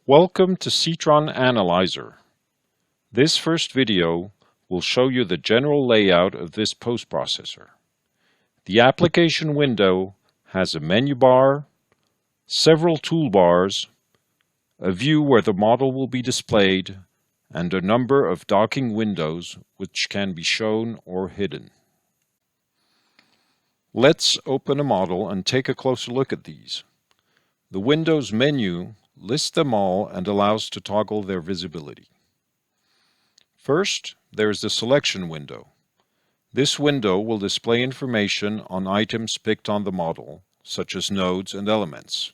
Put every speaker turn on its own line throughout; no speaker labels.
Welcome to Ceetron Analyzer. This first video will show you the general layout of this post-processor. The application window has a menu bar, several toolbars, a view where the model will be displayed, and a number of docking windows which can be shown or hidden. Let's open a model and take a closer look at these. The Windows menu lists them all and allows to toggle their visibility. First, there is the selection window. This window will display information on items picked on the model, such as nodes and elements.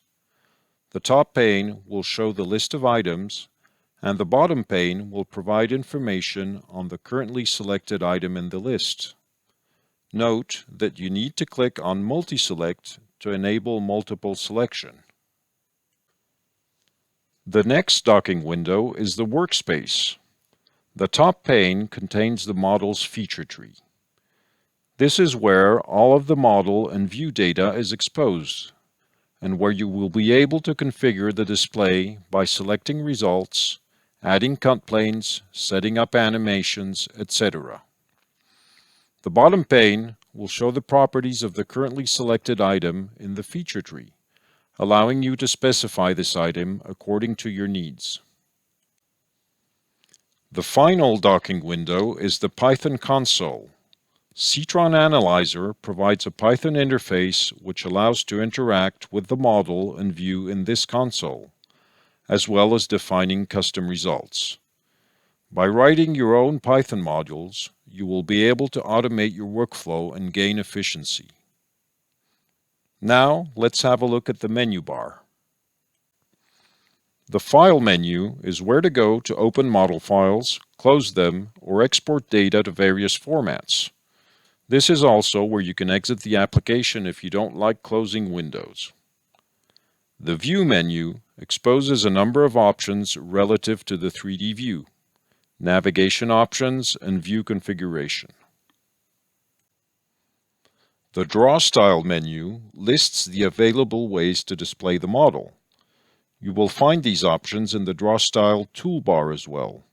The top pane will show the list of items, and the bottom pane will provide information on the currently selected item in the list. Note that you need to click on Multi-Select to enable multiple selection. The next docking window is the workspace. The top pane contains the model's feature tree. This is where all of the model and view data is exposed, and where you will be able to configure the display by selecting results, adding cut planes, setting up animations, etc. The bottom pane will show the properties of the currently selected item in the feature tree, allowing you to specify this item according to your needs. The final docking window is the Python console. Ceetron Analyzer provides a Python interface which allows to interact with the model and view in this console, as well as defining custom results. By writing your own Python modules, you will be able to automate your workflow and gain efficiency. Now, let's have a look at the menu bar. The File menu is where to go to open model files, close them, or export data to various formats. This is also where you can exit the application if you don't like closing windows. The View menu exposes a number of options relative to the 3D view, navigation options, and view configuration. The Draw Style menu lists the available ways to display the model. You will find these options in the Draw Style toolbar as well,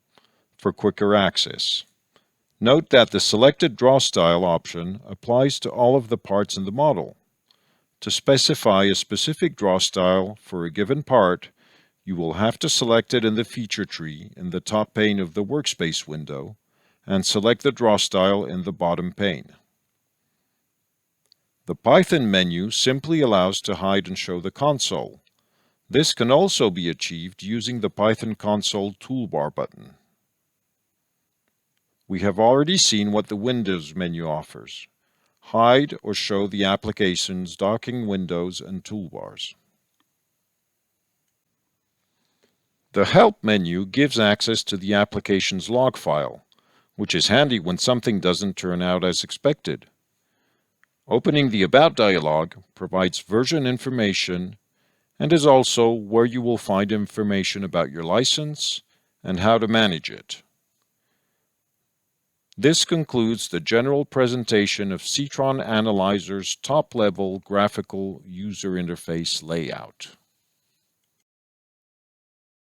for quicker access. Note that the selected Draw Style option applies to all of the parts in the model. To specify a specific draw style for a given part, you will have to select it in the feature tree in the top pane of the workspace window and select the draw style in the bottom pane. The Python menu simply allows to hide and show the console. This can also be achieved using the Python console toolbar button. We have already seen what the Windows menu offers: hide or show the application's docking windows and toolbars. The Help menu gives access to the application's log file, which is handy when something doesn't turn out as expected. Opening the About dialog provides version information and is also where you will find information about your license and how to manage it. This concludes the general presentation of Ceetron Analyzer's top-level graphical user interface layout.